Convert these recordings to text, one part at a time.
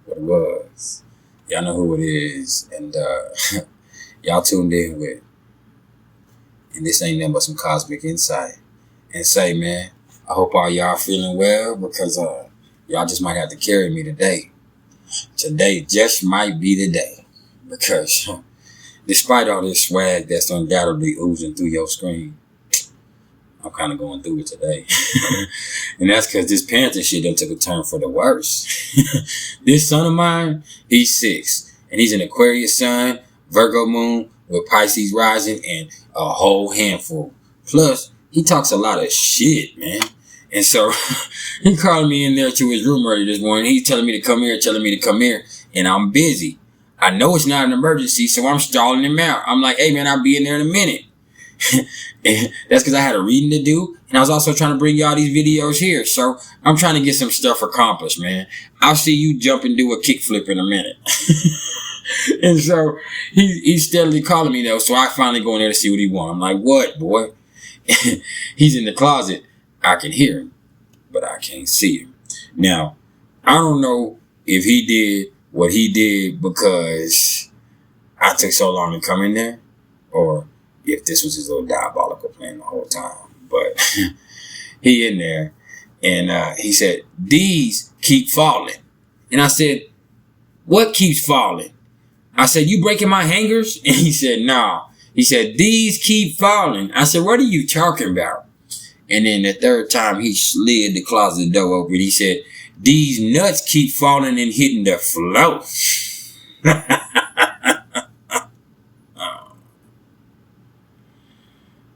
what it was. Y'all know who it is. And y'all tuned in with. And this ain't nothing but some cosmic insight. And say, man, I hope all y'all feeling well, because y'all just might have to carry me today. Today just might be the day. Because despite all this swag that's undoubtedly oozing through your screen, I'm kind of going through it today. And that's because this parenting shit done took a turn for the worse. This son of mine, he's 6. And he's an Aquarius sun, Virgo moon, with Pisces rising, and a whole handful. Plus, he talks a lot of shit, man. And so, he called me in there to his room early this morning. He's telling me to come here, and I'm busy. I know it's not an emergency, so I'm stalling him out. I'm like, hey, man, I'll be in there in a minute. And that's because I had a reading to do, and I was also trying to bring y'all these videos here. So I'm trying to get some stuff accomplished, man. I'll see you jump and do a kickflip in a minute. And so he's steadily calling me though. So I finally go in there to see what he wants. I'm like, what, boy? He's in the closet. I can hear him, but I can't see him. Now, I don't know if he did what he did because I took so long to come in there, or if this was his little diabolical plan the whole time. But he in there, and he said, these keep falling. And I said, what keeps falling? I said, you breaking my hangers? And he said, no. He said, these keep falling. I said, what are you talking about? And then the third time he slid the closet door open. He said, these nuts keep falling and hitting the floor.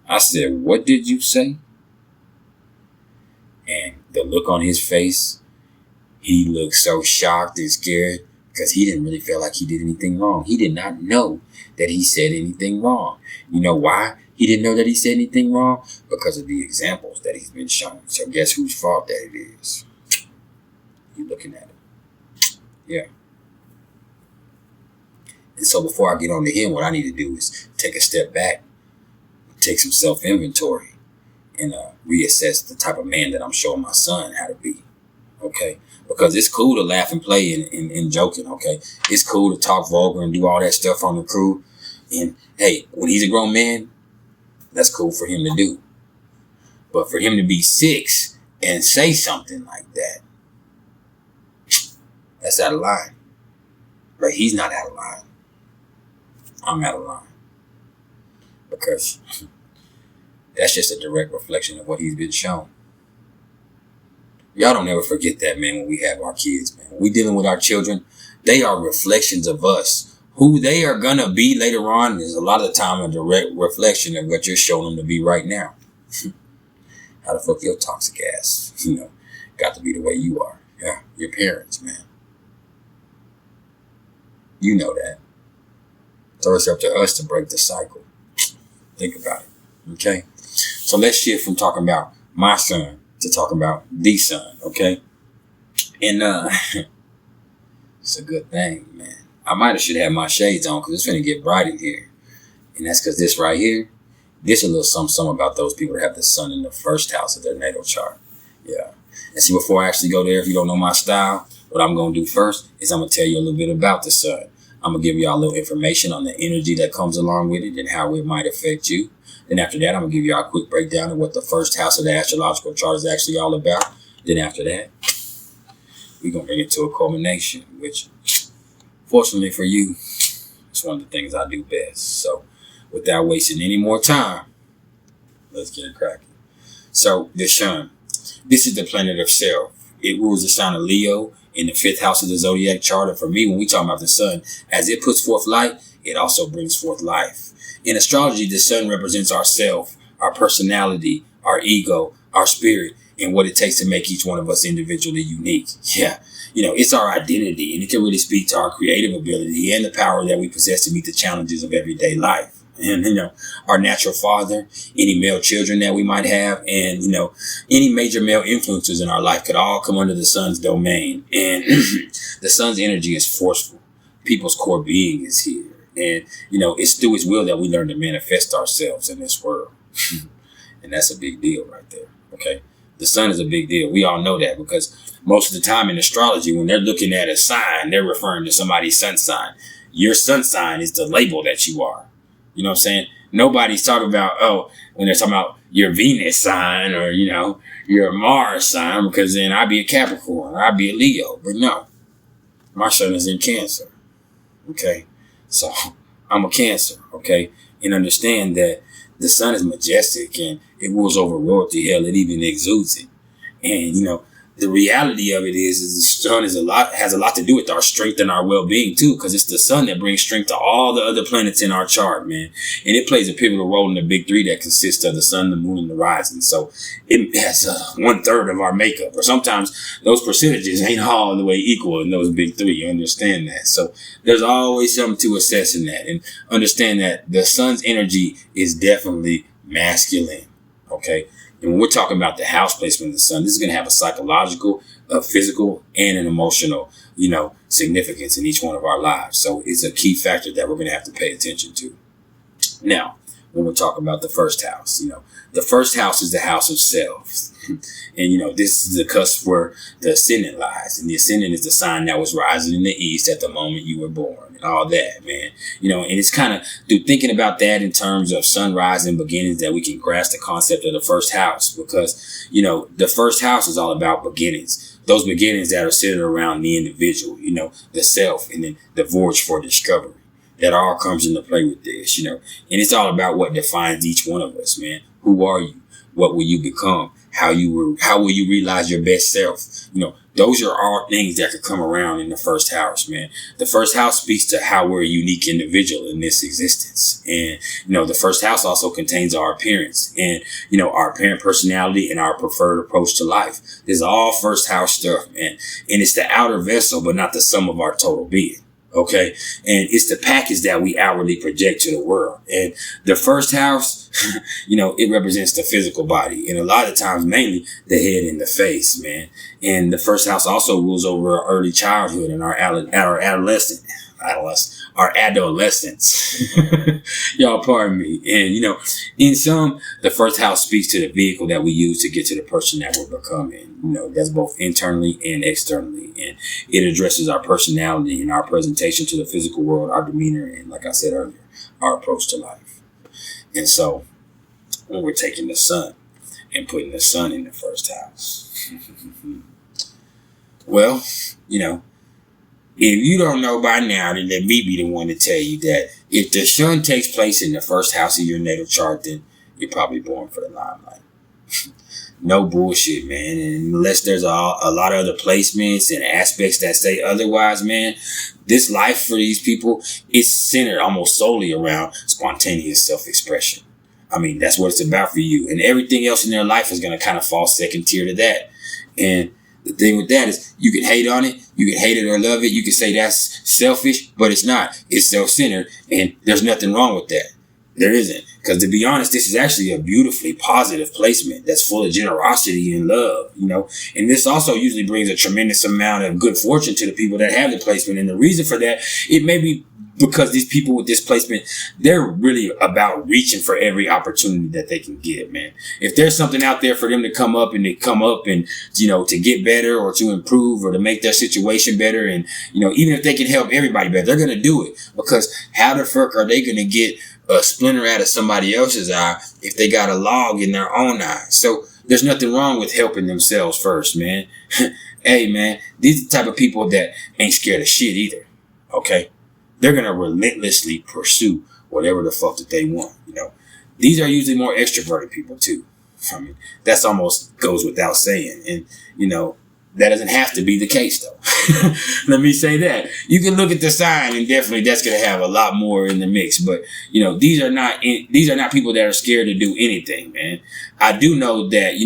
I said, what did you say? And the look on his face, he looked so shocked and scared because he didn't really feel like he did anything wrong. He did not know that he said anything wrong. You know why he didn't know that he said anything wrong? Because of the examples that he's been shown. So guess whose fault that it is? You looking at it. Yeah. And so before I get on to him, what I need to do is take a step back, take some self-inventory, and reassess the type of man that I'm showing my son how to be. Okay? Because it's cool to laugh and play and joking, okay? It's cool to talk vulgar and do all that stuff on the crew. And, hey, when he's a grown man, that's cool for him to do. But for him to be 6 and say something like that, that's out of line. Right? He's not out of line. I'm out of line. Because that's just a direct reflection of what he's been shown. Y'all don't ever forget that, man, when we have our kids, man. When we dealing with our children, they are reflections of us. Who they are going to be later on is a lot of the time a direct reflection of what you're showing them to be right now. How the fuck your toxic ass, got to be the way you are. Yeah, your parents, man. You know that. So it's up to us to break the cycle. Think about it. Okay? So let's shift from talking about my son to talking about the son, okay? And it's a good thing, man. I might have should have my shades on because it's finna get bright in here. And that's because this right here, this a little something about those people that have the sun in the first house of their natal chart. Yeah. And see, before I actually go there, if you don't know my style, what I'm going to do first is I'm going to tell you a little bit about the sun. I'm going to give y'all a little information on the energy that comes along with it and how it might affect you. Then after that, I'm going to give y'all a quick breakdown of what the first house of the astrological chart is actually all about. Then after that, we're going to bring it to a culmination, which, fortunately for you, it's one of the things I do best. So without wasting any more time, let's get it cracking. So the sun, this is the planet of self. It rules the sign of Leo in the 5th house of the zodiac chart. And for me, when we talk about the sun, as it puts forth light, it also brings forth life. In astrology, the sun represents our self, our personality, our ego, our spirit, and what it takes to make each one of us individually unique. Yeah. It's our identity, and it can really speak to our creative ability and the power that we possess to meet the challenges of everyday life. And, our natural father, any male children that we might have, and, any major male influences in our life could all come under the sun's domain. And the sun's energy is forceful. People's core being is here. And, it's through his will that we learn to manifest ourselves in this world. And that's a big deal right there. Okay. The sun is a big deal. We all know that because most of the time in astrology, when they're looking at a sign, they're referring to somebody's sun sign. Your sun sign is the label that you are. You know what I'm saying? Nobody's talking about, when they're talking about your Venus sign or, your Mars sign, because then I'd be a Capricorn or I'd be a Leo. But no, my sun is in Cancer. Okay? So I'm a Cancer. Okay? And understand that the sun is majestic and it rules over royalty. Hell, it even exudes it. And, the reality of it is the sun has a lot to do with our strength and our well-being too, because it's the sun that brings strength to all the other planets in our chart, man. And it plays a pivotal role in the big three that consists of the sun, the moon, and the rising. So it has 1/3 of our makeup, or sometimes those percentages ain't all the way equal in those big three. You understand that? So there's always something to assess in that, and understand that the sun's energy is definitely masculine. Okay. And when we're talking about the house placement of the sun, this is going to have a psychological, a physical, and an emotional, significance in each one of our lives. So it's a key factor that we're going to have to pay attention to. Now, when we're talking about the first house, the first house is the house of self. And, this is the cusp where the ascendant lies. And the ascendant is the sign that was rising in the east at the moment you were born and all that, man. And it's kind of through thinking about that in terms of sunrise and beginnings that we can grasp the concept of the first house, because, the first house is all about beginnings. Those beginnings that are centered around the individual, the self, and then the voyage for discovery. That all comes into play with this, and it's all about what defines each one of us, man. Who are you? What will you become? How will you realize your best self? Those are all things that could come around in the first house, man. The first house speaks to how we're a unique individual in this existence. And, the first house also contains our appearance and, our apparent personality and our preferred approach to life. This is all first house stuff, man. And it's the outer vessel, but not the sum of our total being. Okay. And it's the package that we outwardly project to the world. And the first house, it represents the physical body. And a lot of times, mainly the head and the face, man. And the first house also rules over our early childhood and our adolescence. Y'all pardon me. And, in sum, the first house speaks to the vehicle that we use to get to the person that we're becoming. That's both internally and externally. And it addresses our personality and our presentation to the physical world, our demeanor, and like I said earlier, our approach to life. And so when we're taking the sun and putting the sun in the first house, well, if you don't know by now, then let me be the one to tell you that if the sun takes place in the first house of your natal chart, then you're probably born for the limelight. No bullshit, man. And unless there's a lot of other placements and aspects that say otherwise, man, this life for these people is centered almost solely around spontaneous self-expression. I mean, that's what it's about for you. And everything else in their life is going to kind of fall second tier to that. And the thing with that is you can hate on it. You can hate it or love it. You can say that's selfish, but it's not. It's self-centered. And there's nothing wrong with that. There isn't. Because to be honest, this is actually a beautifully positive placement that's full of generosity and love, And this also usually brings a tremendous amount of good fortune to the people that have the placement. And the reason for that, it may be because these people with this placement, they're really about reaching for every opportunity that they can get, man. If there's something out there for them to come up and, to get better or to improve or to make their situation better. And, even if they can help everybody better, they're going to do it, because how the fuck are they going to get a splinter out of somebody else's eye if they got a log in their own eye? So there's nothing wrong with helping themselves first, man. Hey, man, these are the type of people that ain't scared of shit either. Okay. They're going to relentlessly pursue whatever the fuck that they want. These are usually more extroverted people too. I mean, that's almost goes without saying. And, that doesn't have to be the case though. Let me say that. You can look at the sign and definitely that's going to have a lot more in the mix. But, these are not people that are scared to do anything, man. I do know that,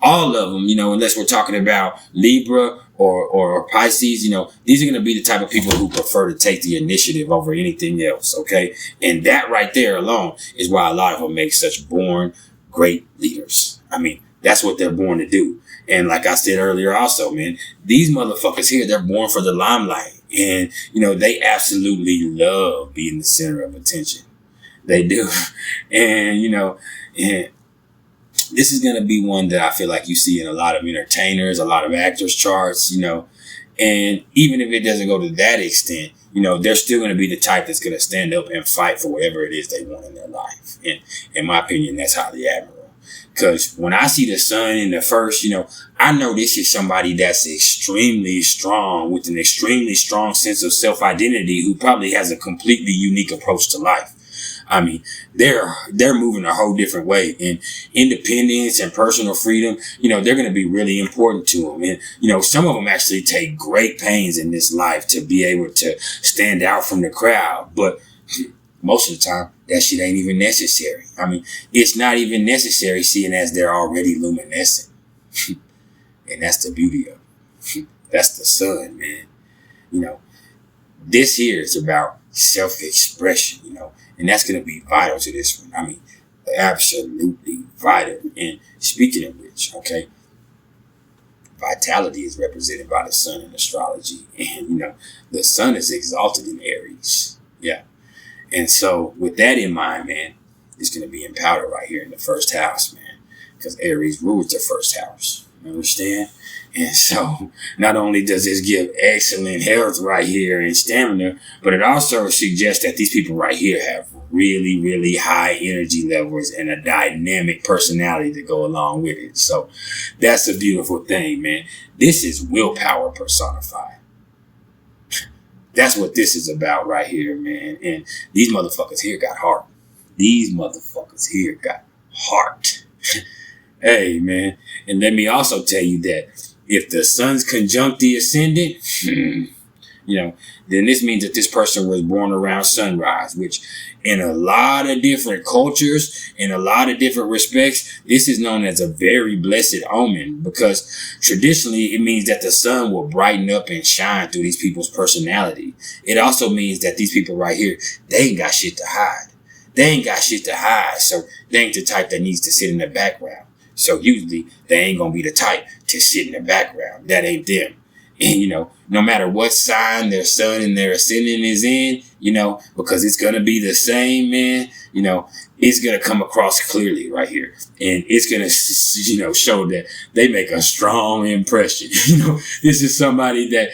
all of them, unless we're talking about Libra or Pisces, these are going to be the type of people who prefer to take the initiative over anything else. Okay. And that right there alone is why a lot of them make such born great leaders. I mean, that's what they're born to do. And like I said earlier also, man, these motherfuckers here, they're born for the limelight. And, they absolutely love being the center of attention. They do. And, this is going to be one that I feel like you see in a lot of entertainers, a lot of actors' charts, and even if it doesn't go to that extent, they're still going to be the type that's going to stand up and fight for whatever it is they want in their life. And in my opinion, that's highly admirable. Because when I see the sun in the first, I know this is somebody that's extremely strong with an extremely strong sense of self-identity who probably has a completely unique approach to life. I mean, they're moving a whole different way, and independence and personal freedom, they're going to be really important to them. And, some of them actually take great pains in this life to be able to stand out from the crowd. But most of the time, that shit ain't even necessary. I mean, it's not even necessary seeing as they're already luminescent. And that's the beauty of it. That's the sun, man. This here is about self-expression, and that's going to be vital to this one. I mean, absolutely vital. And speaking of which, okay, vitality is represented by the sun in astrology. And, the sun is exalted in Aries. Yeah. And so with that in mind, man, it's going to be in powder right here in the first house, man, because Aries rules the first house. You understand? And so not only does this give excellent health right here and stamina, but it also suggests that these people right here have really, really high energy levels and a dynamic personality to go along with it. So that's a beautiful thing, man. This is willpower personified. That's what this is about right here, man. And these motherfuckers here got heart. These motherfuckers here got heart. Hey, man. And let me also tell you that if the sun's conjunct the ascendant, then this means that this person was born around sunrise, which in a lot of different cultures, in a lot of different respects, this is known as a very blessed omen, because traditionally it means that the sun will brighten up and shine through these people's personality. It also means that these people right here, they ain't got shit to hide. They ain't got shit to hide, so they ain't the type that needs to sit in the background. So usually they ain't gonna be the type to sit in the background. That ain't them. And, no matter what sign their sun and their ascendant is in, because it's going to be the same, man, it's going to come across clearly right here. And it's going to, show that they make a strong impression. This is somebody that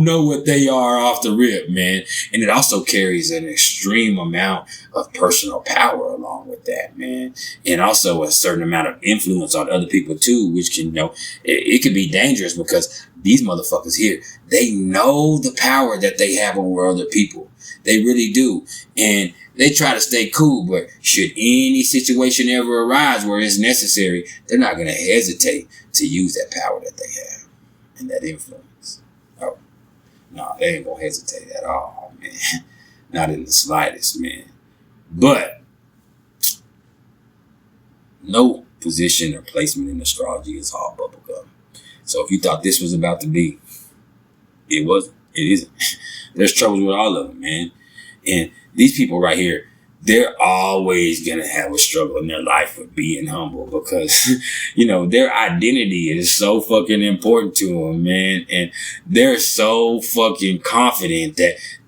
what they are off the rip, man. And it also carries an extreme amount of personal power along with that, man. And also a certain amount of influence on other people too, which can, it could be dangerous because these motherfuckers here, they know the power that they have over other people. They really do. And they try to stay cool, but should any situation ever arise where it's necessary, they're not going to hesitate to use that power that they have and that influence. Oh, no, they ain't going to hesitate at all, man. Not in the slightest, man. But no position or placement in astrology is all bubblegum. So if you thought this was about to be, it wasn't. It isn't. There's troubles with all of them, man. And these people right here, they're always going to have a struggle in their life with being humble because, their identity is so fucking important to them, man. And they're so fucking confident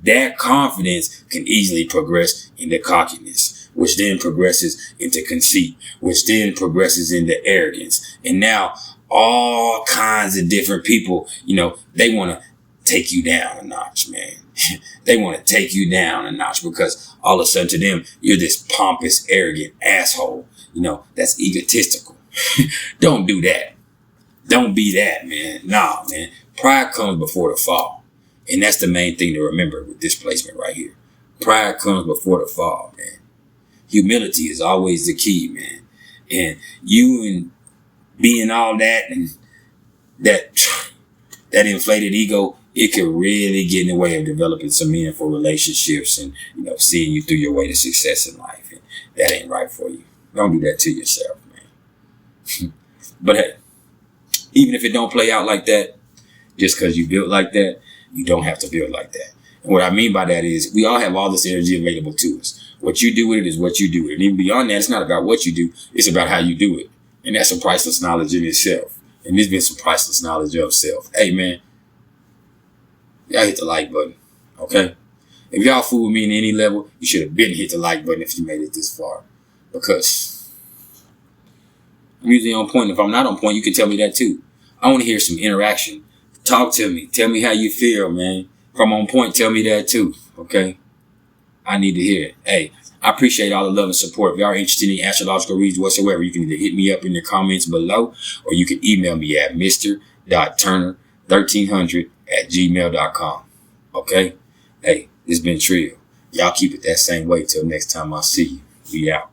that confidence can easily progress into cockiness, which then progresses into conceit, which then progresses into arrogance. And now all kinds of different people, they want to take you down a notch, man. They want to take you down a notch because all of a sudden to them, you're this pompous, arrogant asshole, that's egotistical. Don't do that. Don't be that, man. Nah, man. Pride comes before the fall. And that's the main thing to remember with this placement right here. Pride comes before the fall, man. Humility is always the key, man. And you and being all that and that inflated ego, it can really get in the way of developing some meaningful relationships and, seeing you through your way to success in life. And that ain't right for you. Don't do that to yourself, man. But hey, even if it don't play out like that, just because you built like that, you don't have to build like that. And what I mean by that is we all have all this energy available to us. What you do with it is what you do with it. And even beyond that, it's not about what you do. It's about how you do it. And that's some priceless knowledge in itself. And there's been some priceless knowledge of self. Hey, man, y'all hit the like button, okay? If y'all fool with me in any level, you should have been hit the like button if you made it this far. Because I'm usually on point. If I'm not on point, you can tell me that too. I want to hear some interaction. Talk to me. Tell me how you feel, man. If I'm on point, tell me that too. Okay? I need to hear it. Hey, I appreciate all the love and support. If y'all are interested in astrological reads whatsoever, you can either hit me up in the comments below, or you can email me at mr.turner1300@gmail.com. Okay? Hey, it's been Trill. Y'all keep it that same way till next time I see you. We out.